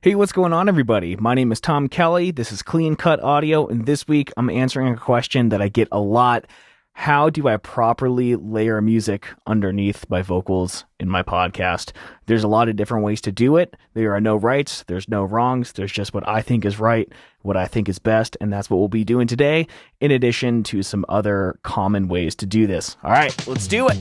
Hey, what's going on, everybody? My name is Tom Kelly. This is Clean Cut Audio, and this week I'm answering a question that I get a lot. How do I properly layer music underneath my vocals in my podcast? There's a lot of different ways to do it. There are no rights. There's no wrongs. There's just what I think is right, what I think is best, and that's what we'll be doing today, in addition to some other common ways to do this. All right, let's do it.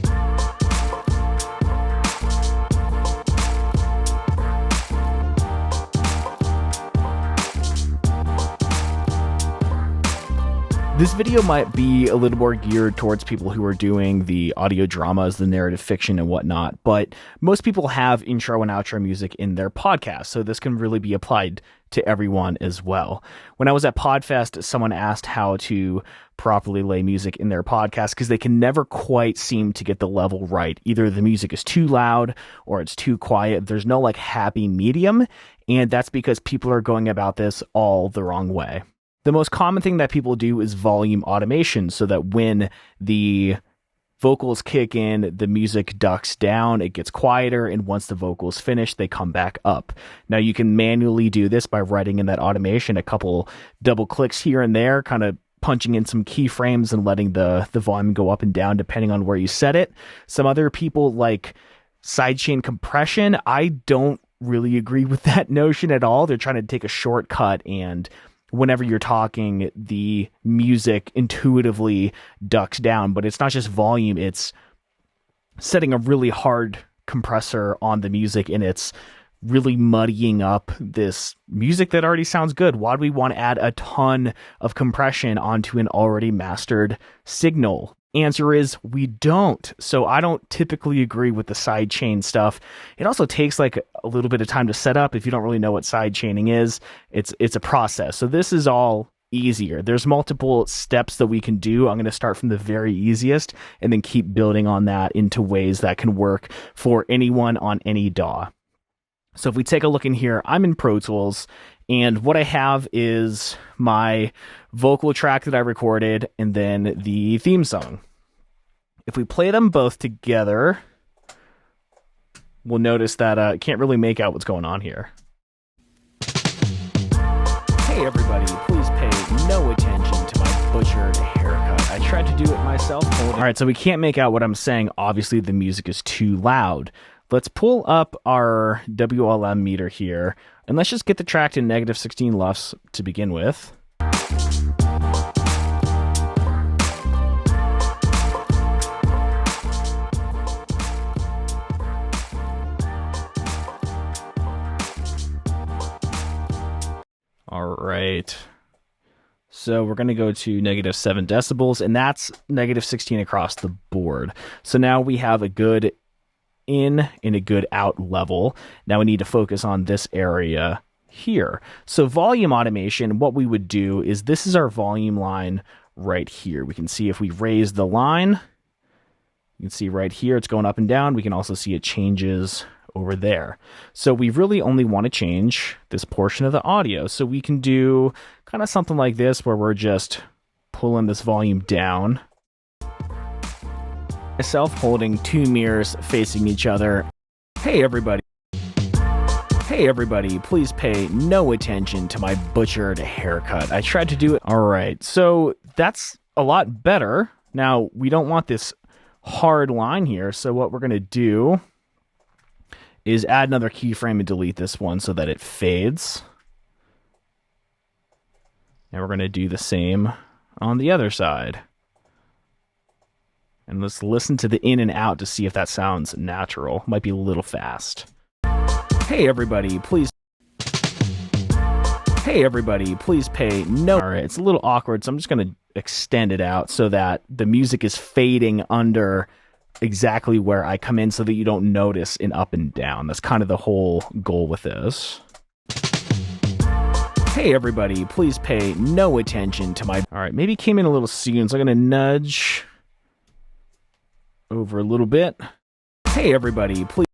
This video might be a little more geared towards people who are doing the audio dramas, the narrative fiction and whatnot, but most people have intro and outro music in their podcast, so this can really be applied to everyone as well. When I was at Podfest, someone asked how to properly lay music in their podcast because they can never quite seem to get the level right. Either the music is too loud or it's too quiet. There's no happy medium, and that's because people are going about this all the wrong way. The most common thing that people do is volume automation, so that when the vocals kick in, the music ducks down, it gets quieter, and once the vocals finish, they come back up. Now, you can manually do this by writing in that automation a couple double clicks here and there, kind of punching in some keyframes and letting the volume go up and down depending on where you set it. Some other people like sidechain compression. I don't really agree with that notion at all. They're trying to take a shortcut, and whenever you're talking, the music intuitively ducks down, but it's not just volume, it's setting a really hard compressor on the music, and it's really muddying up this music that already sounds good. Why do we want to add a ton of compression onto an already mastered signal? Answer is we don't. So I don't typically agree with the sidechain stuff. It also takes a little bit of time to set up. If you don't really know what sidechaining is, it's a process. So this is all easier. There's multiple steps that we can do. I'm going to start from the very easiest and then keep building on that into ways that can work for anyone on any DAW. So if we take a look in here, I'm in Pro Tools, and what I have is my vocal track that I recorded and then the theme song. If we play them both together, we'll notice that I can't really make out what's going on here. Hey everybody, please pay no attention to my butchered haircut. I tried to do it myself. All right, so we can't make out what I'm saying. Obviously, the music is too loud. Let's pull up our WLM meter here, and let's just get the track to -16 LUFS to begin with. All right. So we're going to go to -7 decibels, and that's -16 across the board. So now we have a good in and a good out level. Now we need to focus on this area here. So volume automation, what we would do is this is our volume line right here. We can see if we raise the line, you can see right here it's going up and down. We can also see it changes over there. So we really only want to change this portion of the audio. So we can do kind of something like this where we're just pulling this volume down. Myself holding two mirrors facing each other. Hey everybody. Hey everybody, please pay no attention to my butchered haircut. I tried to do it. All right, so that's a lot better. Now, we don't want this hard line here, so what we're going to do is add another keyframe and delete this one so that it fades. And we're going to do the same on the other side. And let's listen to the in and out to see if that sounds natural. Might be a little fast. Hey everybody, please. Hey everybody, please pay no. All right, it's a little awkward, so I'm just going to extend it out so that the music is fading under exactly where I come in so that you don't notice an up and down. That's kind of the whole goal with this. Hey everybody, please pay no attention to my... All right, maybe it came in a little soon, so I'm going to nudge over a little bit. Hey everybody, please.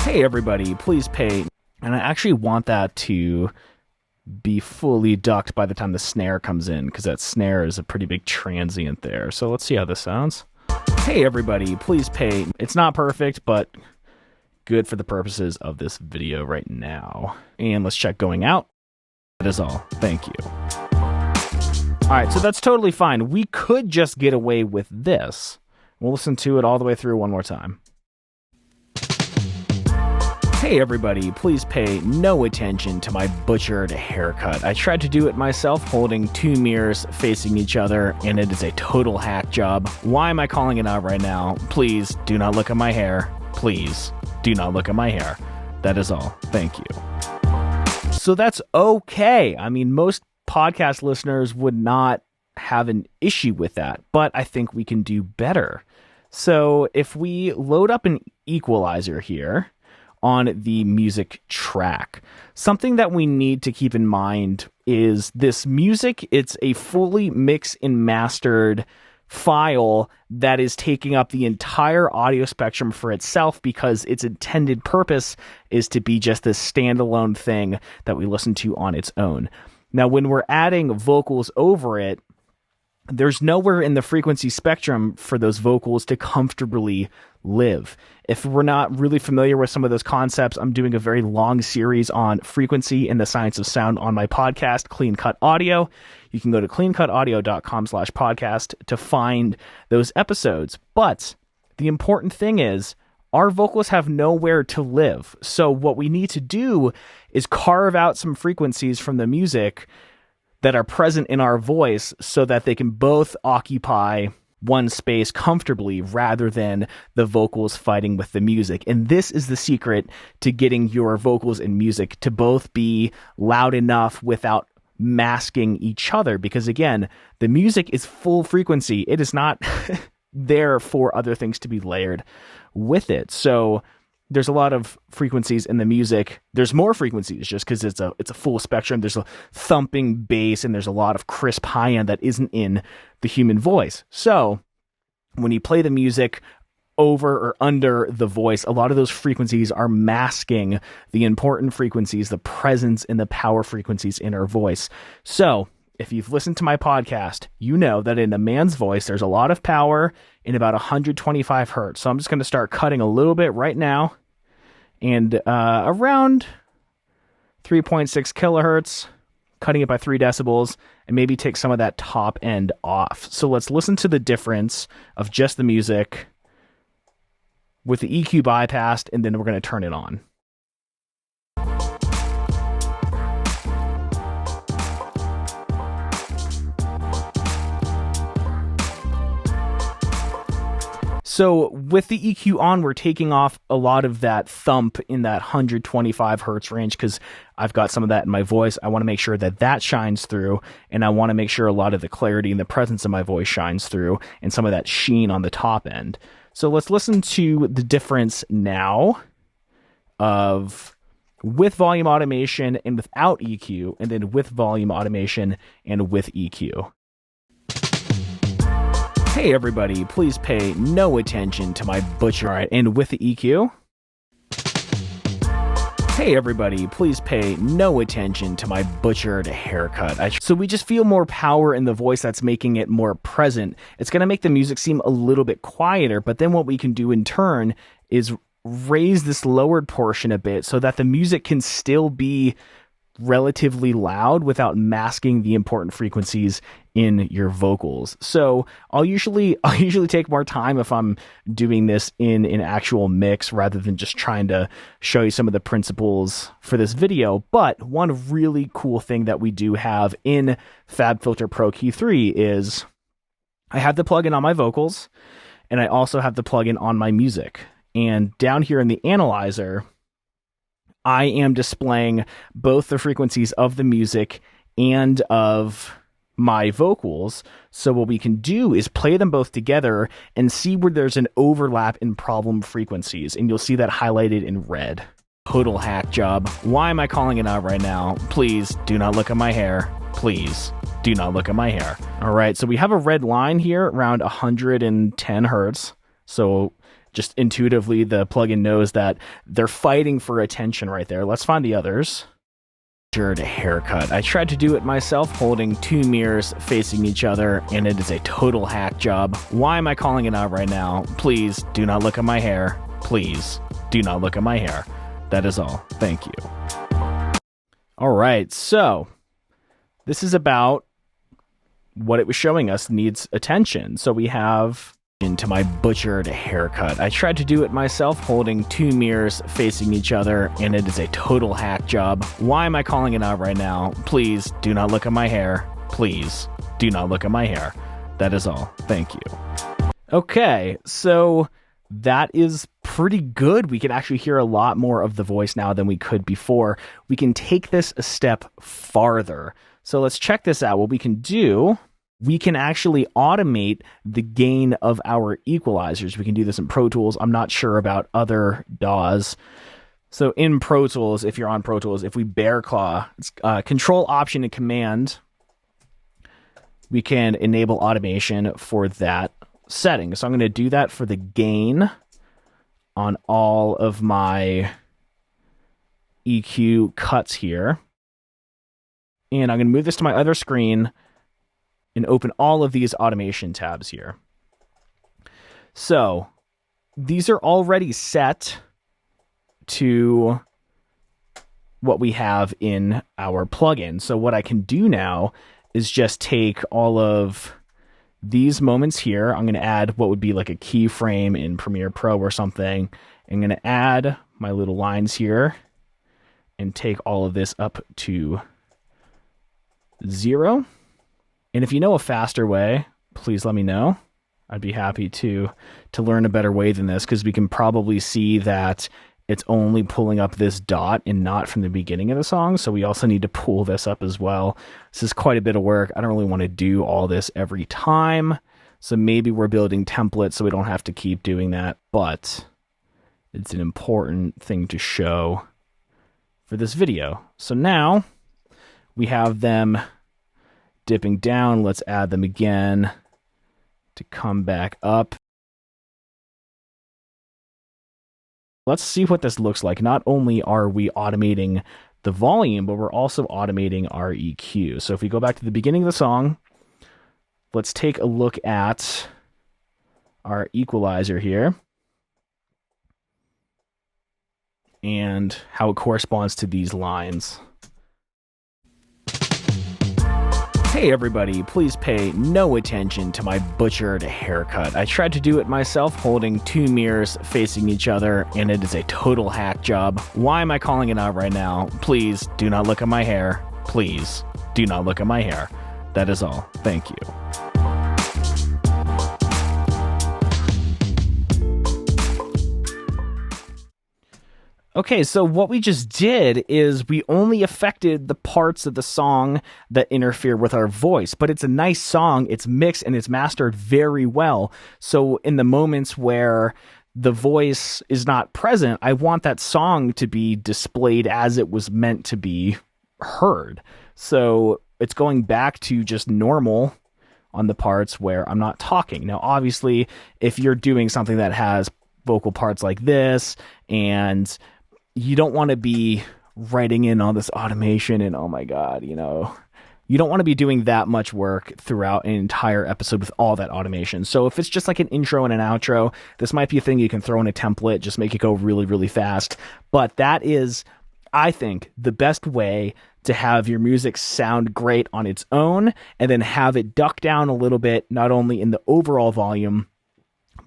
Hey everybody, please pay. And I actually want that to be fully ducked by the time the snare comes in, because that snare is a pretty big transient there. So let's see how this sounds. Hey everybody, please pay. It's not perfect, but good for the purposes of this video right now. And let's check going out. That is all. Thank you. All right, so that's totally fine. We could just get away with this. We'll listen to it all the way through one more time. Hey everybody, please pay no attention to my butchered haircut. I tried to do it myself holding two mirrors facing each other, and it is a total hack job. Why am I calling it out right now? Please do not look at my hair. Please do not look at my hair. That is all. Thank you. So that's okay. I mean, most podcast listeners would not have an issue with that, but I think we can do better. So if we load up an equalizer here on the music track, something that we need to keep in mind is this music, it's a fully mixed and mastered file that is taking up the entire audio spectrum for itself because its intended purpose is to be just this standalone thing that we listen to on its own. Now, when we're adding vocals over it, there's nowhere in the frequency spectrum for those vocals to comfortably live. If we're not really familiar with some of those concepts, I'm doing a very long series on frequency and the science of sound on my podcast, Clean Cut Audio. You can go to cleancutaudio.com/podcast to find those episodes. But the important thing is our vocals have nowhere to live. So what we need to do is carve out some frequencies from the music that are present in our voice so that they can both occupy one space comfortably rather than the vocals fighting with the music. And this is the secret to getting your vocals and music to both be loud enough without masking each other. Because again, the music is full frequency. It is not there for other things to be layered with it. So there's a lot of frequencies in the music. There's more frequencies just because it's a full spectrum. There's a thumping bass and there's a lot of crisp high end that isn't in the human voice. So when you play the music over or under the voice, a lot of those frequencies are masking the important frequencies, the presence and the power frequencies in our voice. So if you've listened to my podcast, you know that in a man's voice, there's a lot of power in about 125 hertz. So I'm just going to start cutting a little bit right now and around 3.6 kilohertz, cutting it by 3 decibels, and maybe take some of that top end off. So let's listen to the difference of just the music with the EQ bypassed, and then we're going to turn it on. So with the EQ on, we're taking off a lot of that thump in that 125 hertz range because I've got some of that in my voice. I want to make sure that that shines through, and I want to make sure a lot of the clarity and the presence of my voice shines through, and some of that sheen on the top end. So let's listen to the difference now of with volume automation and without EQ, and then with volume automation and with EQ. Hey everybody, please pay no attention to my butcher. All right, and with the EQ. Hey everybody, please pay no attention to my butchered haircut. So we just feel more power in the voice that's making it more present. It's going to make the music seem a little bit quieter, but then what we can do in turn is raise this lowered portion a bit so that the music can still be relatively loud without masking the important frequencies in your vocals. So I'll usually take more time if I'm doing this in an actual mix rather than just trying to show you some of the principles for this video. But one really cool thing that we do have in Fabfilter ProQ3 is I have the plugin on my vocals and I also have the plugin on my music. And down here in the analyzer, I am displaying both the frequencies of the music and of my vocals. So what we can do is play them both together and see where there's an overlap in problem frequencies. And you'll see that highlighted in red. Total hack job. Why am I calling it out right now? Please do not look at my hair. Please do not look at my hair. All right, so we have a red line here around 110 hertz. So just intuitively, the plugin knows that they're fighting for attention right there. Let's find the others. Haircut. I tried to do it myself holding two mirrors facing each other, and it is a total hack job. Why am I calling it out right now? Please do not look at my hair. Please do not look at my hair. That is all. Thank you. All right, so this is about what it was showing us needs attention. So we have into my butchered haircut. I tried to do it myself, holding two mirrors facing each other, and it is a total hack job. Why am I calling it out right now? Please do not look at my hair. Please do not look at my hair. That is all. Thank you. Okay, so that is pretty good. We can actually hear a lot more of the voice now than we could before. We can take this a step farther. So let's check this out. What we can do, we can actually automate the gain of our equalizers. We can do this in Pro Tools. I'm not sure about other DAWs. So in Pro Tools, if you're on Pro Tools, if we bear claw, it's Control, Option, and Command, we can enable automation for that setting. So I'm going to do that for the gain on all of my EQ cuts here. And I'm going to move this to my other screen and open all of these automation tabs here. So these are already set to what we have in our plugin. So what I can do now is just take all of these moments here. I'm going to add what would be like a keyframe in Premiere Pro or something. I'm going to add my little lines here and take all of this up to 0. And if you know a faster way, please let me know. I'd be happy to learn a better way than this, because we can probably see that it's only pulling up this dot and not from the beginning of the song. So we also need to pull this up as well. This is quite a bit of work. I don't really want to do all this every time. So maybe we're building templates so we don't have to keep doing that. But it's an important thing to show for this video. So now we have them dipping down. Let's add them again to come back up. Let's see what this looks like. Not only are we automating the volume, but we're also automating our EQ. So if we go back to the beginning of the song, let's take a look at our equalizer here and how it corresponds to these lines. Hey everybody, please pay no attention to my butchered haircut. I tried to do it myself, holding two mirrors facing each other, and it is a total hack job. Why am I calling it out right now? Please do not look at my hair. Please do not look at my hair. That is all. Thank you. Okay, so what we just did is we only affected the parts of the song that interfere with our voice, but it's a nice song, it's mixed and it's mastered very well. So in the moments where the voice is not present, I want that song to be displayed as it was meant to be heard. So it's going back to just normal on the parts where I'm not talking. Now, obviously, if you're doing something that has vocal parts like this and you don't want to be writing in all this automation and, oh my God, you don't want to be doing that much work throughout an entire episode with all that automation. So if it's just like an intro and an outro, this might be a thing you can throw in a template, just make it go really, really fast. But that is, I think, the best way to have your music sound great on its own and then have it duck down a little bit, not only in the overall volume,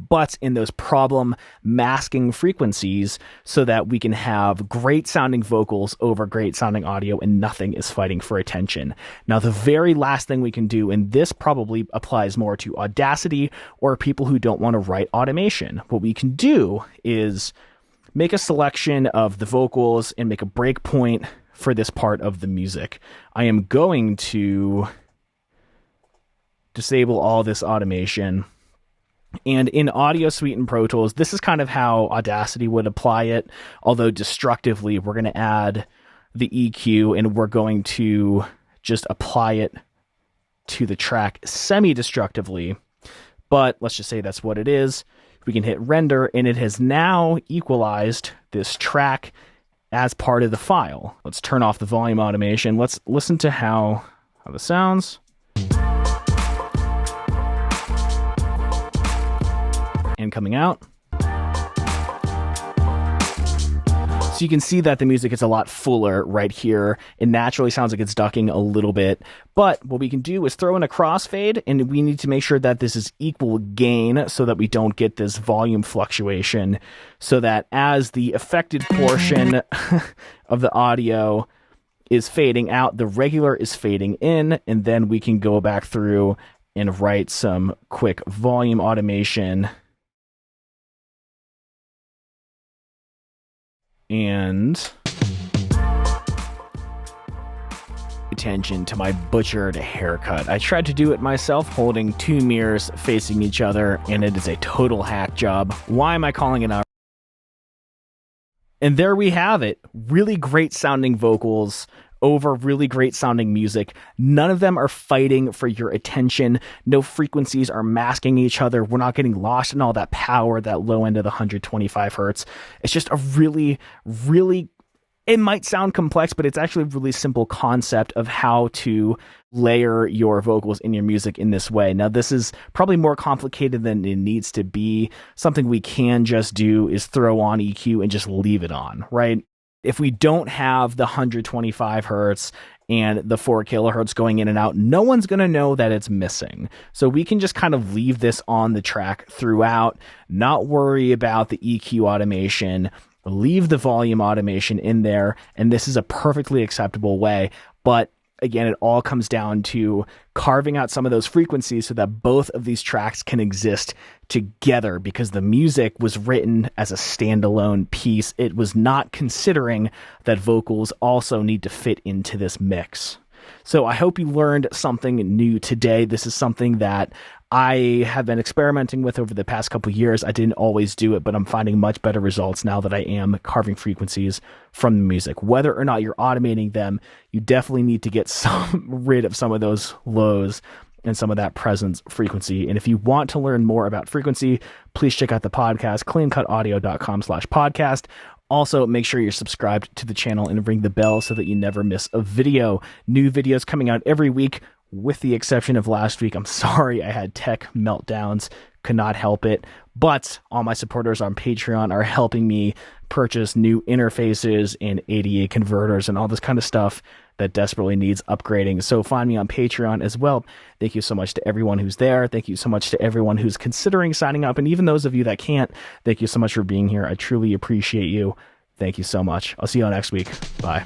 but in those problem masking frequencies, so that we can have great sounding vocals over great sounding audio and nothing is fighting for attention. Now, the very last thing we can do, and this probably applies more to Audacity or people who don't want to write automation, what we can do is make a selection of the vocals and make a breakpoint for this part of the music. I am going to disable all this automation. And in Audio Suite and Pro Tools, this is kind of how Audacity would apply it, although destructively, we're going to add the EQ and we're going to just apply it to the track semi-destructively. But let's just say that's what it is. We can hit render, and it has now equalized this track as part of the file. Let's turn off the volume automation. Let's listen to how this sounds. And coming out. So you can see that the music is a lot fuller right here. It naturally sounds like it's ducking a little bit. But what we can do is throw in a crossfade, and we need to make sure that this is equal gain so that we don't get this volume fluctuation, so that as the affected portion of the audio is fading out, the regular is fading in, and then we can go back through and write some quick volume automation. And attention to my butchered haircut. I tried to do it myself, holding two mirrors facing each other, and it is a total hack job. Why am I calling it out? And there we have it. Really great sounding vocals over really great sounding music. None of them are fighting for your attention. No frequencies are masking each other. We're not getting lost in all that power, that low end of the 125 hertz. It's just a really, really, it might sound complex, but it's actually a really simple concept of how to layer your vocals in your music in this way. Now, this is probably more complicated than it needs to be. Something we can just do is throw on EQ and just leave it on, right? If we don't have the 125 hertz and the 4 kilohertz going in and out, no one's going to know that it's missing. So we can just kind of leave this on the track throughout, not worry about the EQ automation, leave the volume automation in there, and this is a perfectly acceptable way. But again, it all comes down to carving out some of those frequencies so that both of these tracks can exist together, because the music was written as a standalone piece. It was not considering that vocals also need to fit into this mix. So I hope you learned something new today. This is something that I have been experimenting with over the past couple of years. I didn't always do it, but I'm finding much better results now that I am carving frequencies from the music. Whether or not you're automating them, you definitely need to get rid of some of those lows and some of that presence frequency. And if you want to learn more about frequency, please check out the podcast, cleancutaudio.com/podcast. Also, make sure you're subscribed to the channel and ring the bell so that you never miss a video. New videos coming out every week, with the exception of last week. I'm sorry, I had tech meltdowns, could not help it. But all my supporters on Patreon are helping me purchase new interfaces and ADA converters and all this kind of stuff that desperately needs upgrading. So find me on Patreon as well. Thank you so much to everyone who's there. Thank you so much to everyone who's considering signing up. And even those of you that can't, thank you so much for being here. I truly appreciate you. Thank you so much. I'll see you all next week. Bye.